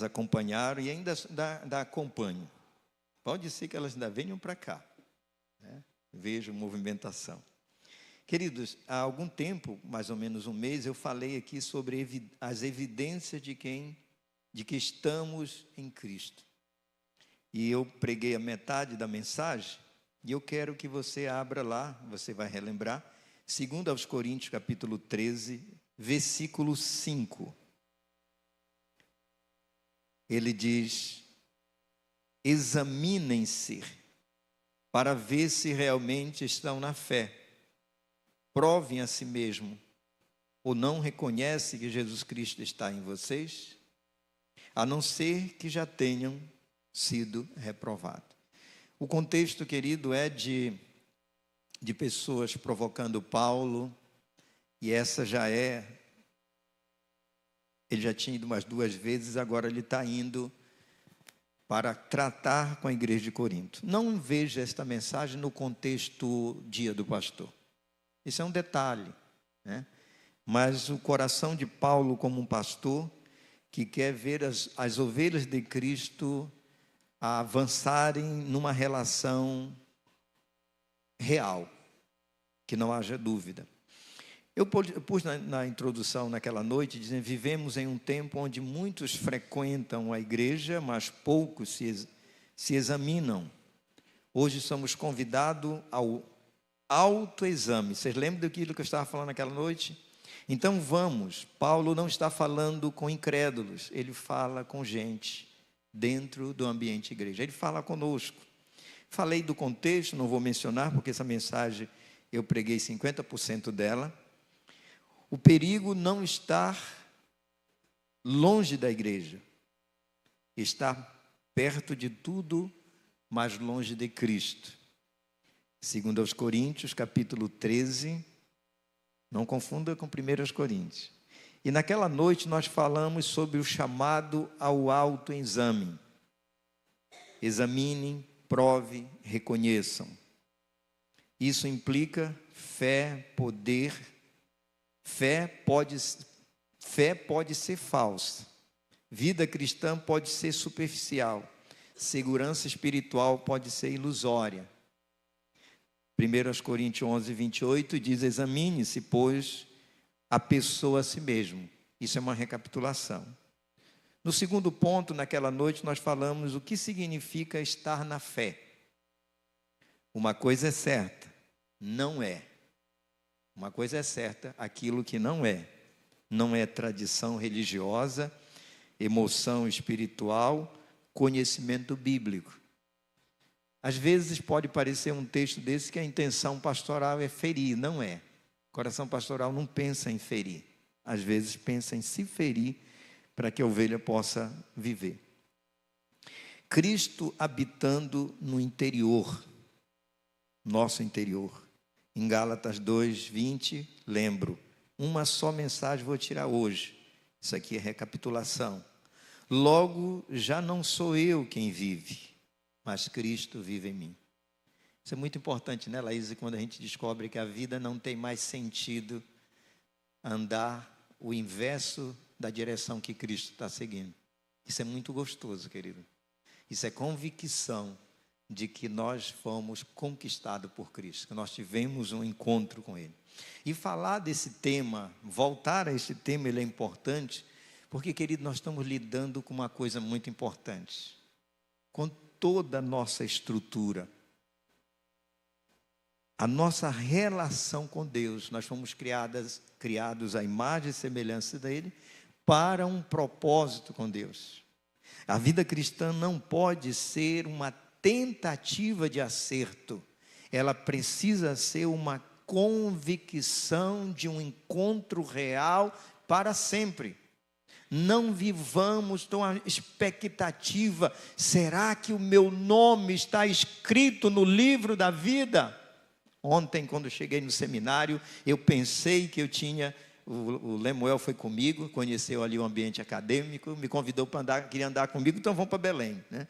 acompanharam e ainda acompanham. Pode ser que elas ainda venham para cá, né? Vejo movimentação. Queridos, há algum tempo, mais ou menos um mês, eu falei aqui sobre as evidências de que estamos em Cristo. E eu preguei a metade da mensagem, e eu quero que você abra lá, você vai relembrar, 2 Coríntios, capítulo 13, versículo 5. Ele diz: examinem-se para ver se realmente estão na fé. Provem a si mesmo, ou não reconhecem que Jesus Cristo está em vocês, a não ser que já tenham sido reprovados. O contexto, querido, é de pessoas provocando Paulo, e essa ele já tinha ido umas 2 vezes, agora ele está indo para tratar com a igreja de Corinto. Não veja esta mensagem no contexto dia do pastor. Isso é um detalhe, né? Mas o coração de Paulo como um pastor que quer ver as ovelhas de Cristo avançarem numa relação real, que não haja dúvida. Eu pus na introdução naquela noite, dizendo: vivemos em um tempo onde muitos frequentam a igreja, mas poucos se examinam. Hoje somos convidados ao autoexame. Vocês lembram daquilo que eu estava falando naquela noite? Então vamos, Paulo não está falando com incrédulos, ele fala com gente dentro do ambiente igreja, ele fala conosco. Falei do contexto, não vou mencionar, porque essa mensagem eu preguei 50% dela. O perigo não está longe da igreja, está perto de tudo, mas longe de Cristo. 2 Coríntios, capítulo 13, não confunda com 1 Coríntios. E naquela noite nós falamos sobre o chamado ao autoexame. Examinem, prove, reconheçam. Isso implica fé, poder. Fé pode ser falsa. Vida cristã pode ser superficial. Segurança espiritual pode ser ilusória. 1 Coríntios 11, 28 diz: examine-se, pois, a pessoa a si mesmo. Isso é uma recapitulação. No segundo ponto, naquela noite, nós falamos o que significa estar na fé. Uma coisa é certa, não é. Uma coisa é certa, aquilo que não é tradição religiosa, emoção espiritual, conhecimento bíblico. Às vezes pode parecer um texto desse que a intenção pastoral é ferir, não é. O coração pastoral não pensa em ferir, às vezes pensa em se ferir para que a ovelha possa viver. Cristo habitando no interior, nosso interior. Em Gálatas 2, 20, lembro, uma só mensagem vou tirar hoje. Isso aqui é recapitulação. Logo, já não sou eu quem vive, mas Cristo vive em mim. Isso é muito importante, né, Laís? Quando a gente descobre que a vida não tem mais sentido andar o inverso da direção que Cristo está seguindo. Isso é muito gostoso, querido. Isso é convicção de que nós fomos conquistados por Cristo, que nós tivemos um encontro com Ele. E falar desse tema, voltar a esse tema, ele é importante, porque, querido, nós estamos lidando com uma coisa muito importante. Com toda a nossa estrutura, a nossa relação com Deus, nós fomos criados à imagem e semelhança dEle, para um propósito com Deus. A vida cristã não pode ser uma tentativa de acerto, ela precisa ser uma convicção de um encontro real para sempre. Não vivamos com a expectativa: será que o meu nome está escrito no livro da vida? Ontem, quando cheguei no seminário, eu pensei que eu tinha... O Lemuel foi comigo, conheceu ali o ambiente acadêmico, me convidou para andar, queria andar comigo, então vamos para Belém, né?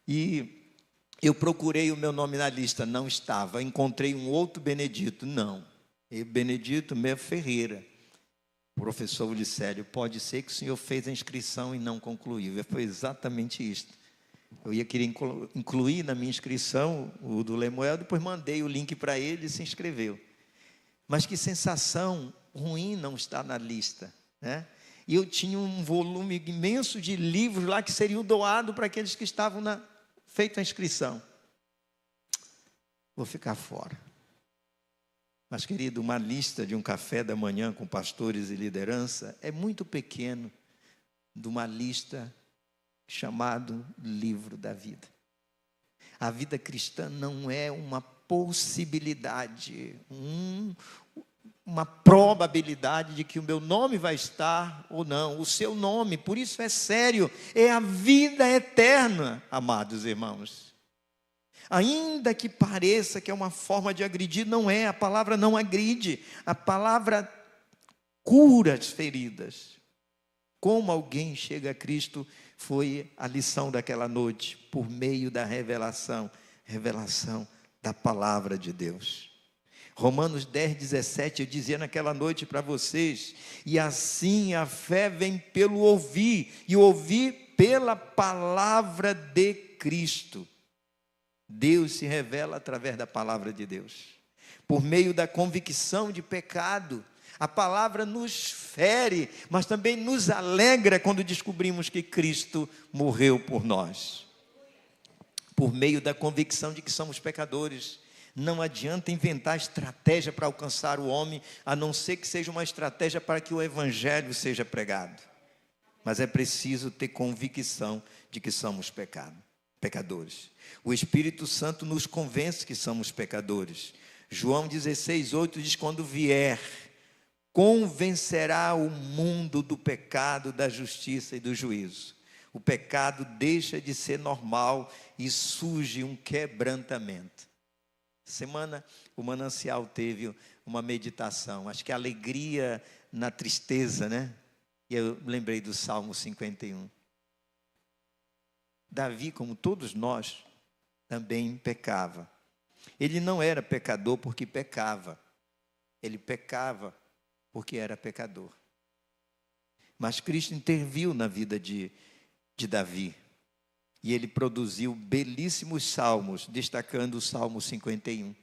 E eu procurei o meu nome na lista, não estava. Encontrei um outro Benedito, não. Benedito Meia Ferreira. Professor Ulicélio, pode ser que o senhor fez a inscrição e não concluiu. Foi exatamente isso. Eu ia querer incluir na minha inscrição o do Lemuel, depois mandei o link para ele e se inscreveu. Mas que sensação ruim não estar na lista, né? E eu tinha um volume imenso de livros lá que seriam doados para aqueles que estavam feita a inscrição. Vou ficar fora. Mas, querido, uma lista de um café da manhã com pastores e liderança é muito pequeno de uma lista chamado livro da vida. A vida cristã não é uma possibilidade, uma probabilidade de que o meu nome vai estar ou não, o seu nome, por isso é sério, é a vida eterna, amados irmãos. Ainda que pareça que é uma forma de agredir, não é, a palavra não agride, a palavra cura as feridas. Como alguém chega a Cristo foi a lição daquela noite, por meio da revelação da palavra de Deus. Romanos 10:17, eu dizia naquela noite para vocês, e assim a fé vem pelo ouvir, e ouvir pela palavra de Cristo. Deus se revela através da palavra de Deus, por meio da convicção de pecado. A palavra nos fere, mas também nos alegra quando descobrimos que Cristo morreu por nós. Por meio da convicção de que somos pecadores. Não adianta inventar estratégia para alcançar o homem, a não ser que seja uma estratégia para que o evangelho seja pregado. Mas é preciso ter convicção de que somos pecadores. O Espírito Santo nos convence que somos pecadores. João 16:8 diz: quando vier, convencerá o mundo do pecado, da justiça e do juízo. O pecado deixa de ser normal e surge um quebrantamento. Semana, o Manancial teve uma meditação, acho que alegria na tristeza, né? E eu lembrei do Salmo 51. Davi, como todos nós, também pecava. Ele não era pecador porque pecava. Ele pecava porque era pecador. Mas Cristo interviu na vida de Davi. E ele produziu belíssimos salmos, destacando o Salmo 51.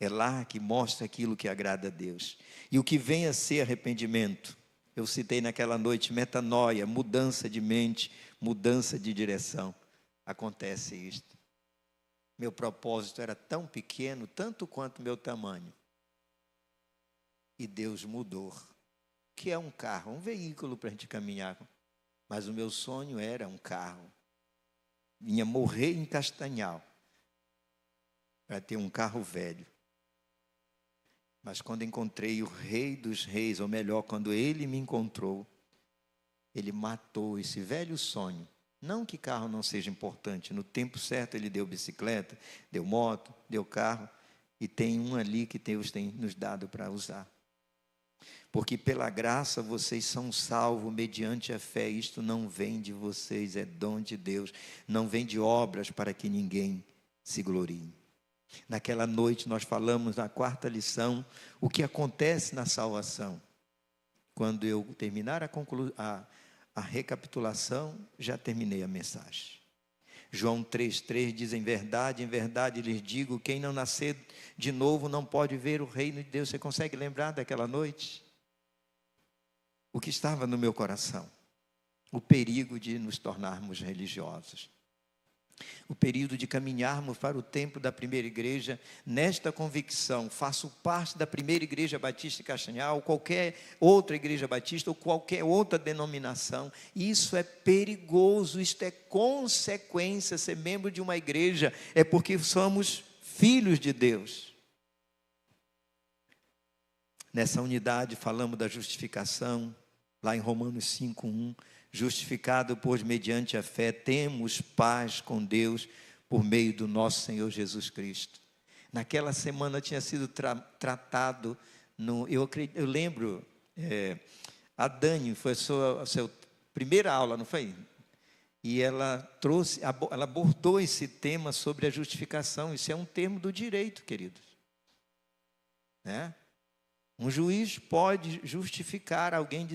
É lá que mostra aquilo que agrada a Deus. E o que vem a ser arrependimento. Eu citei naquela noite metanoia, mudança de mente, mudança de direção. Acontece isto. Meu propósito era tão pequeno, tanto quanto meu tamanho. E Deus mudou. O que é um carro? Um veículo para a gente caminhar. Mas o meu sonho era um carro. Vinha morrer em Castanhal para ter um carro velho. Mas quando encontrei o Rei dos Reis, ou melhor, quando Ele me encontrou, Ele matou esse velho sonho. Não que carro não seja importante. No tempo certo Ele deu bicicleta, deu moto, deu carro. E tem um ali que Deus tem nos dado para usar. Porque pela graça vocês são salvos mediante a fé. Isto não vem de vocês, é dom de Deus. Não vem de obras para que ninguém se glorie. Naquela noite nós falamos na quarta lição o que acontece na salvação. Quando eu terminar a recapitulação, já terminei a mensagem. João 3,3 diz: em verdade lhes digo, quem não nascer de novo não pode ver o reino de Deus. Você consegue lembrar daquela noite? O que estava no meu coração? O perigo de nos tornarmos religiosos. O período de caminharmos para o tempo da primeira igreja, nesta convicção: faço parte da primeira igreja batista de Castanhal, qualquer outra igreja batista, ou qualquer outra denominação. Isso é perigoso, isto é consequência. Ser membro de uma igreja é porque somos filhos de Deus. Nessa unidade falamos da justificação, lá em Romanos 5:1. Justificado, pois, mediante a fé, temos paz com Deus por meio do nosso Senhor Jesus Cristo. Naquela semana tinha sido tratado, eu lembro, a Dani, foi a sua primeira aula, não foi? E ela abordou esse tema sobre a justificação. Isso é um termo do direito, queridos. Né? Um juiz pode justificar alguém,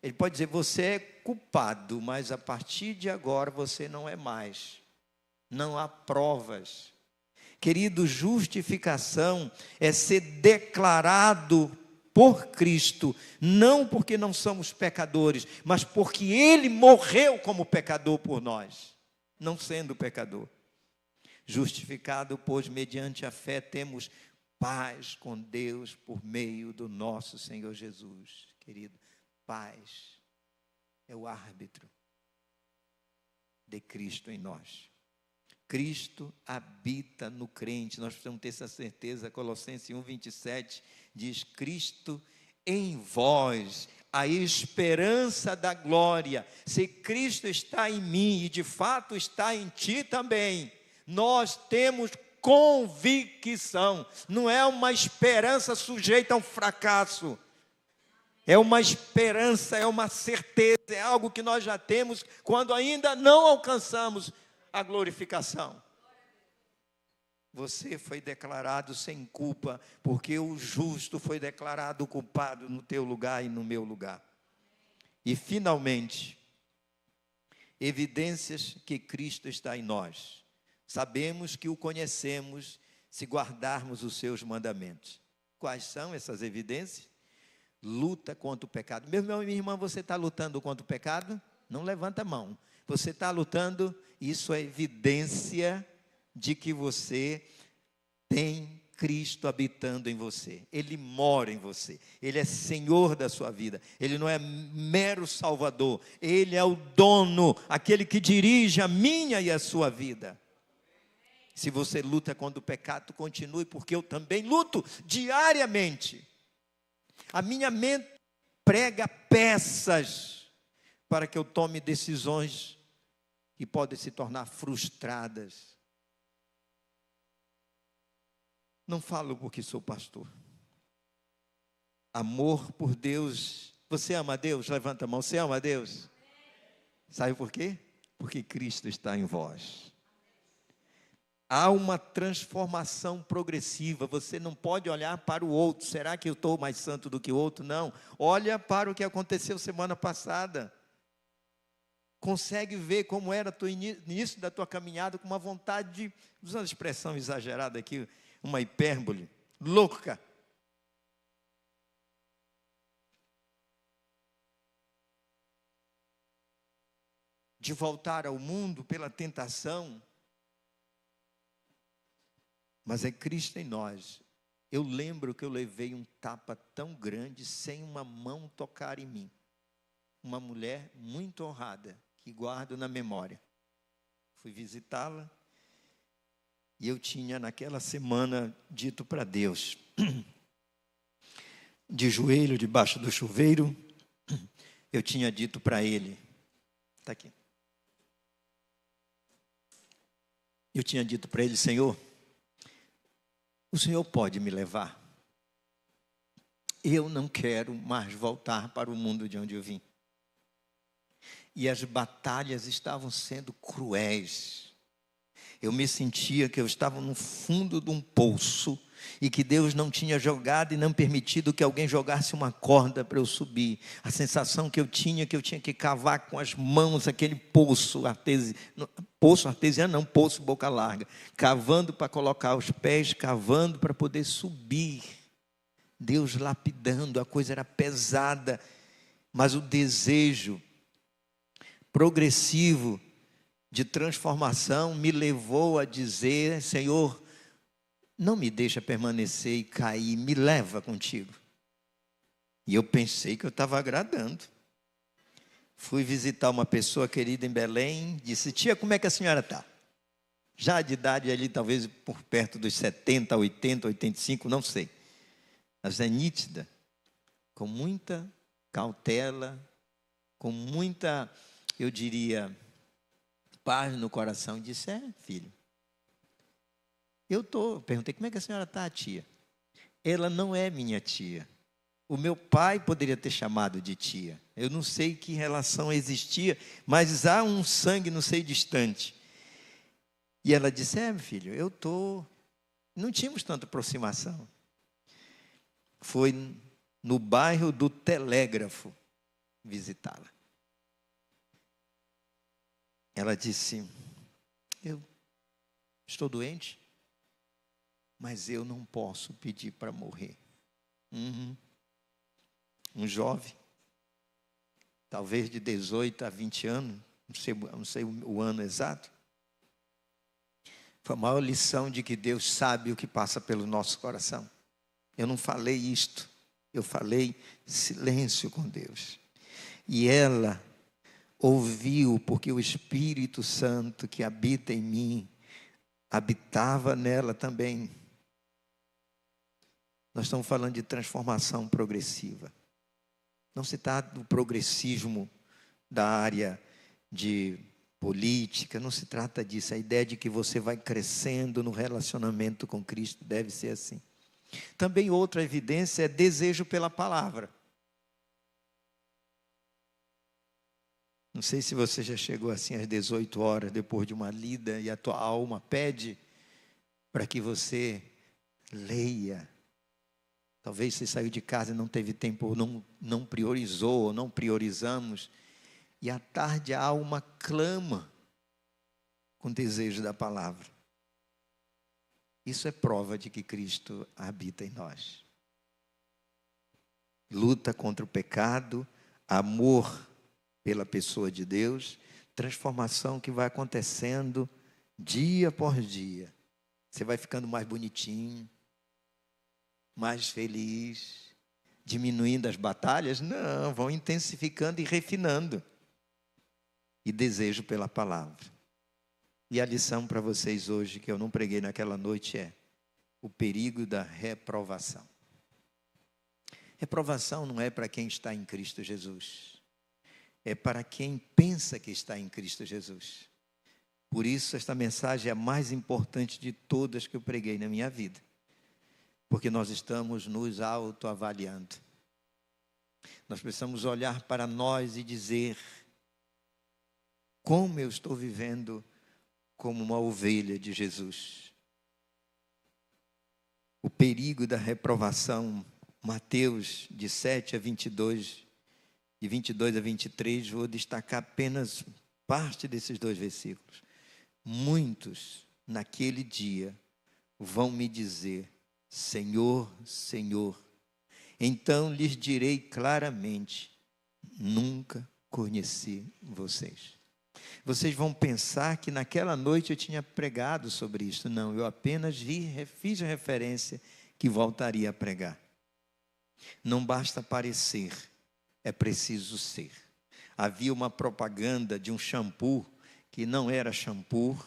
ele pode dizer, você é culpado, mas a partir de agora você não é mais. Não há provas. Querido, justificação é ser declarado por Cristo, não porque não somos pecadores, mas porque Ele morreu como pecador por nós, não sendo pecador. Justificado, pois, mediante a fé, temos paz com Deus por meio do nosso Senhor Jesus. Querido, paz é o árbitro de Cristo em nós. Cristo habita no crente, nós precisamos ter essa certeza. Colossenses 1:27 diz: Cristo em vós, a esperança da glória. Se Cristo está em mim e de fato está em ti também, nós temos convicção, não é uma esperança sujeita a um fracasso, é uma esperança, é uma certeza, é algo que nós já temos quando ainda não alcançamos a glorificação. Você foi declarado sem culpa, porque o justo foi declarado culpado no teu lugar e no meu lugar. E finalmente, evidências que Cristo está em nós. Sabemos que o conhecemos se guardarmos os seus mandamentos. Quais são essas evidências? Luta contra o pecado. Meu irmão e minha irmã, você está lutando contra o pecado? Não levanta a mão. Você está lutando, isso é evidência de que você tem Cristo habitando em você. Ele mora em você. Ele é Senhor da sua vida. Ele não é mero salvador. Ele é o dono, aquele que dirige a minha e a sua vida. Se você luta contra o pecado, continue, porque eu também luto diariamente. A minha mente prega peças para que eu tome decisões que podem se tornar frustradas. Não falo porque sou pastor. Amor por Deus. Você ama a Deus? Levanta a mão. Você ama a Deus? Sabe por quê? Porque Cristo está em vós. Há uma transformação progressiva. Você não pode olhar para o outro. Será que eu estou mais santo do que o outro? Não. Olha para o que aconteceu semana passada. Consegue ver como era o início da tua caminhada, com uma vontade de, usando a expressão exagerada aqui, uma hipérbole, louca. De voltar ao mundo pela tentação. Mas é Cristo em nós. Eu lembro que eu levei um tapa tão grande sem uma mão tocar em mim. Uma mulher muito honrada, que guardo na memória. Fui visitá-la e eu tinha naquela semana dito para Deus, de joelho debaixo do chuveiro, eu tinha dito para Ele, está aqui. Eu tinha dito para Ele: Senhor, o Senhor pode me levar? Eu não quero mais voltar para o mundo de onde eu vim. E as batalhas estavam sendo cruéis. Eu me sentia que eu estava no fundo de um poço e que Deus não tinha jogado e não permitido que alguém jogasse uma corda para eu subir. A sensação que eu tinha que cavar com as mãos aquele poço artesiano, poço boca larga, cavando para colocar os pés, cavando para poder subir. Deus lapidando, a coisa era pesada, mas o desejo progressivo de transformação me levou a dizer: Senhor, não me deixa permanecer e cair, me leva contigo. E eu pensei que eu estava agradando. Fui visitar uma pessoa querida em Belém, disse: tia, como é que a senhora está? Já de idade ali, talvez por perto dos 70, 80, 85, não sei. Mas é nítida, com muita cautela, com muita, eu diria, paz no coração. Disse: filho, perguntei, como é que a senhora está, tia? Ela não é minha tia. O meu pai poderia ter chamado de tia. Eu não sei que relação existia, mas há um sangue, não sei, distante. E ela disse: filho, não tínhamos tanta aproximação. foi no bairro do Telégrafo visitá-la. Ela disse: eu estou doente, mas eu não posso pedir para morrer. Um jovem, talvez de 18 a 20 anos, não sei o ano exato. Foi a maior lição de que Deus sabe o que passa pelo nosso coração. Eu não falei isto, eu falei silêncio com Deus. E ela ouviu, porque o Espírito Santo que habita em mim, habitava nela também. Nós estamos falando de transformação progressiva. Não se trata do progressismo da área de política, não se trata disso. A ideia de que você vai crescendo no relacionamento com Cristo deve ser assim. Também outra evidência é desejo pela palavra. Não sei se você já chegou assim às 18 horas depois de uma lida e a tua alma pede para que você leia. Talvez você saiu de casa e não teve tempo, ou não priorizou, ou não priorizamos. E à tarde a alma clama com desejo da palavra. Isso é prova de que Cristo habita em nós. Luta contra o pecado, amor pela pessoa de Deus, transformação que vai acontecendo dia por dia. Você vai ficando mais bonitinho, mais feliz, diminuindo as batalhas? Não, vão intensificando e refinando. E desejo pela palavra. E a lição para vocês hoje, que eu não preguei naquela noite, é o perigo da reprovação. Reprovação não é para quem está em Cristo Jesus. É para quem pensa que está em Cristo Jesus. Por isso, esta mensagem é a mais importante de todas que eu preguei na minha vida. Porque nós estamos nos autoavaliando. Nós precisamos olhar para nós e dizer: como eu estou vivendo como uma ovelha de Jesus? O perigo da reprovação, Mateus de 7 a 22, de 22 a 23, vou destacar apenas parte desses 2 versículos. Muitos naquele dia vão me dizer: Senhor, Senhor. Então lhes direi claramente: nunca conheci vocês. Vocês vão pensar que naquela noite eu tinha pregado sobre isso. Não, eu apenas fiz a referência que voltaria a pregar. Não basta parecer, é preciso ser. Havia uma propaganda de um shampoo que não era shampoo.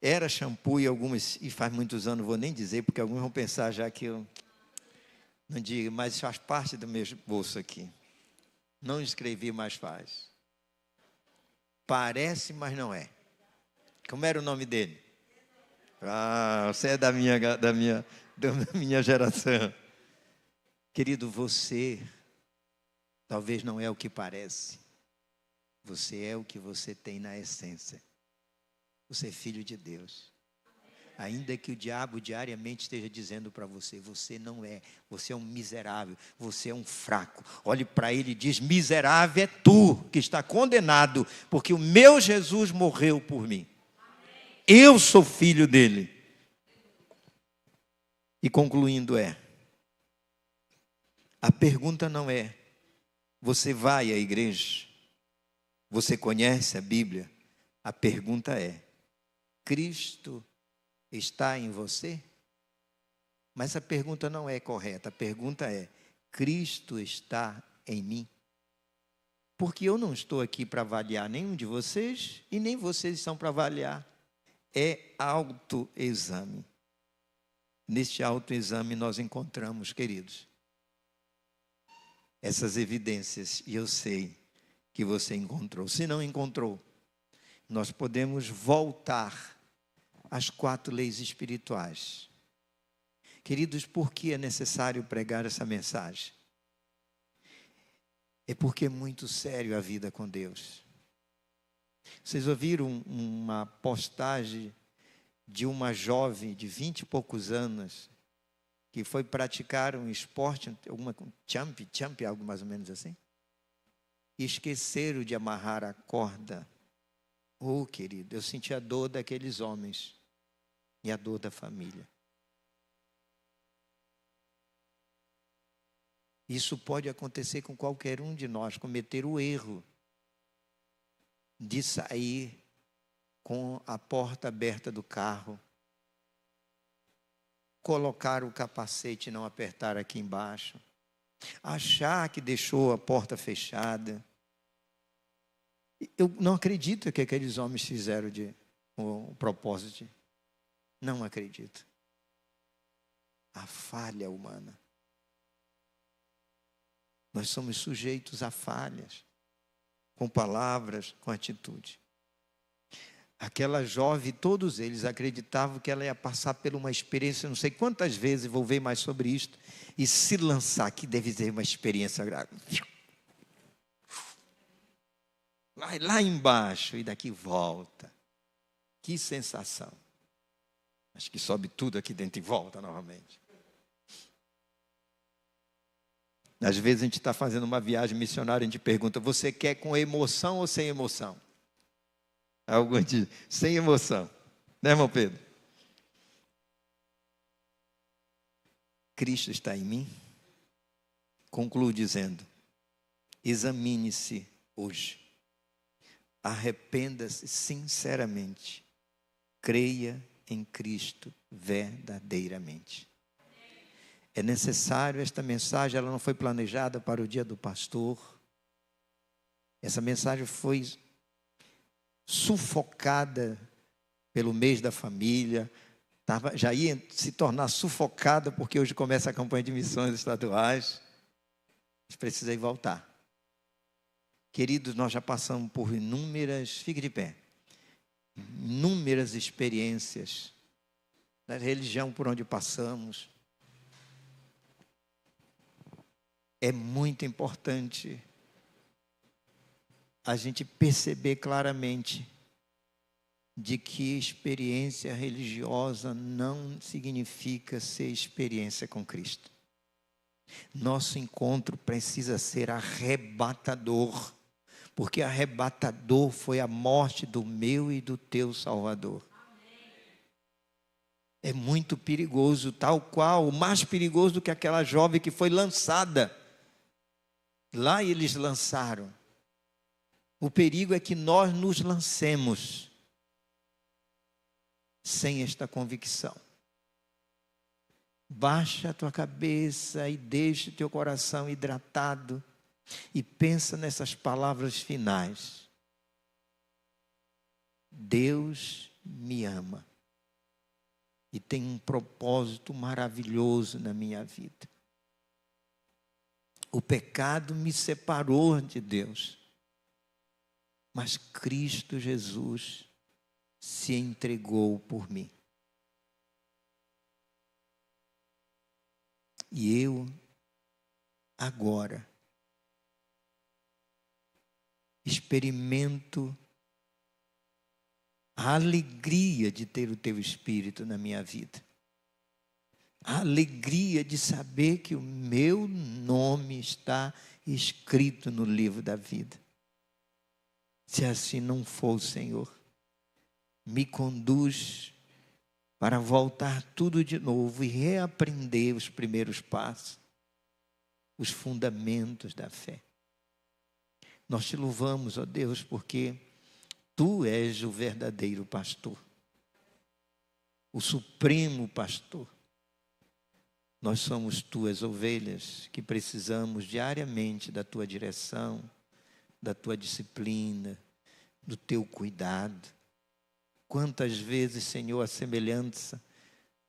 Era shampoo e faz muitos anos, não vou nem dizer, porque alguns vão pensar já que eu não digo, mas faz parte do meu bolso aqui. Não escrevi, mas faz. Parece, mas não é. Como era o nome dele? Ah, você é da minha geração. Querido, você talvez não é o que parece. Você é o que você tem na essência. Você é filho de Deus. Ainda que o diabo diariamente esteja dizendo para você: você não é, você é um miserável, você é um fraco. Olhe para ele e diz: miserável é tu que está condenado, porque o meu Jesus morreu por mim. Eu sou filho dele. E concluindo a pergunta não é: você vai à igreja? Você conhece a Bíblia? A pergunta é: Cristo está em você? Mas a pergunta não é correta. A pergunta é: Cristo está em mim? Porque eu não estou aqui para avaliar nenhum de vocês e nem vocês estão para avaliar. É autoexame. Neste autoexame nós encontramos, queridos, essas evidências. E eu sei que você encontrou. Se não encontrou, nós podemos voltar às 4 leis espirituais. Queridos, por que é necessário pregar essa mensagem? É porque é muito sério a vida com Deus. Vocês ouviram uma postagem de uma jovem de 20 e poucos anos que foi praticar um esporte, jump, algo mais ou menos assim, e esqueceram de amarrar a corda. Oh, querido, eu senti a dor daqueles homens e a dor da família. Isso pode acontecer com qualquer um de nós, cometer o erro de sair com a porta aberta do carro, colocar o capacete e não apertar aqui embaixo, achar que deixou a porta fechada. Eu não acredito que aqueles homens fizeram o propósito. Não acredito. A falha humana. Nós somos sujeitos a falhas, com palavras, com atitude. Aquela jovem, todos eles acreditavam que ela ia passar por uma experiência, não sei quantas vezes, vou ver mais sobre isto, e se lançar, que deve ser uma experiência grave. Vai lá embaixo e daqui volta. Que sensação. Acho que sobe tudo aqui dentro e volta novamente. Às vezes a gente está fazendo uma viagem missionária, a gente pergunta, você quer com emoção ou sem emoção? Alguns dizem, sem emoção. Né, irmão Pedro? Cristo está em mim. Concluo dizendo, examine-se hoje. Arrependa-se sinceramente. Creia em Cristo verdadeiramente. É necessário esta mensagem, ela não foi planejada para o dia do pastor. Essa mensagem foi sufocada pelo mês da família. Já ia se tornar sufocada porque hoje começa a campanha de missões estaduais. Mas precisei voltar. Queridos, nós já passamos por fique de pé, inúmeras experiências da religião por onde passamos. É muito importante a gente perceber claramente de que experiência religiosa não significa ser experiência com Cristo. Nosso encontro precisa ser arrebatador, porque arrebatador foi a morte do meu e do teu Salvador. É muito perigoso, tal qual, mais perigoso do que aquela jovem que foi lançada. Lá eles lançaram. O perigo é que nós nos lancemos sem esta convicção. Baixa a tua cabeça e deixa o teu coração hidratado e pensa nessas palavras finais. Deus me ama e tem um propósito maravilhoso na minha vida. O pecado me separou de Deus, mas Cristo Jesus se entregou por mim. E eu, agora, experimento a alegria de ter o teu Espírito na minha vida. A alegria de saber que o meu nome está escrito no livro da vida. Se assim não for, Senhor, me conduz para voltar tudo de novo e reaprender os primeiros passos, os fundamentos da fé. Nós te louvamos, ó Deus, porque Tu és o verdadeiro pastor, o supremo pastor. Nós somos Tuas ovelhas que precisamos diariamente da Tua direção, da Tua disciplina, do Teu cuidado. Quantas vezes, Senhor, a semelhança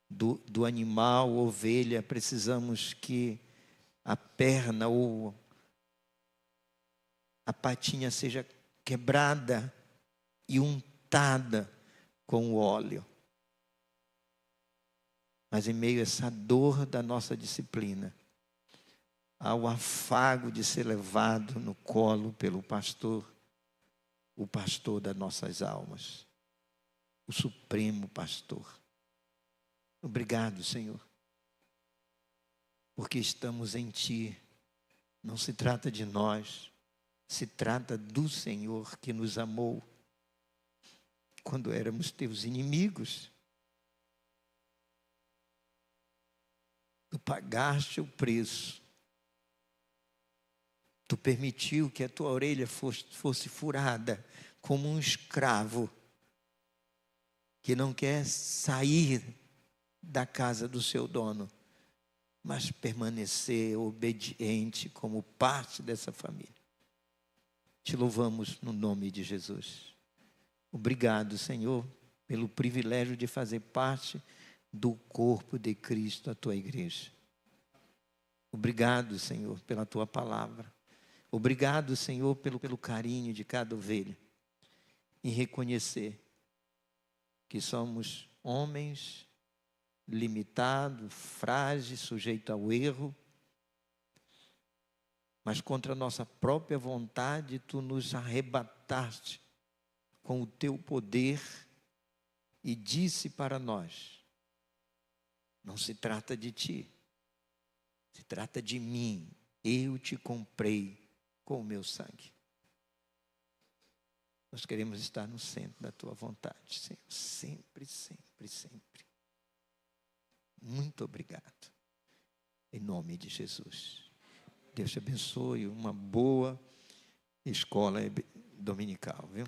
do animal, ovelha, precisamos que a perna ou a patinha seja quebrada e untada com o óleo. Mas em meio a essa dor da nossa disciplina, ao afago de ser levado no colo pelo pastor, o pastor das nossas almas, o supremo pastor. Obrigado, Senhor, porque estamos em Ti. Não se trata de nós, se trata do Senhor que nos amou quando éramos Teus inimigos. Tu pagaste o preço. Tu permitiu que a Tua orelha fosse furada como um escravo que não quer sair da casa do seu dono, mas permanecer obediente como parte dessa família. Te louvamos no nome de Jesus. Obrigado, Senhor, pelo privilégio de fazer parte do corpo de Cristo, a Tua igreja. Obrigado, Senhor, pela Tua palavra. Obrigado, Senhor, pelo carinho de cada ovelha. E reconhecer que somos homens limitados, frágeis, sujeitos ao erro, mas contra a nossa própria vontade, Tu nos arrebataste com o Teu poder e disse para nós: não se trata de Ti, se trata de mim. Eu te comprei com o meu sangue. Nós queremos estar no centro da Tua vontade, Senhor, sempre, sempre, sempre. Muito obrigado. Em nome de Jesus. Deus te abençoe. Uma boa escola dominical, viu?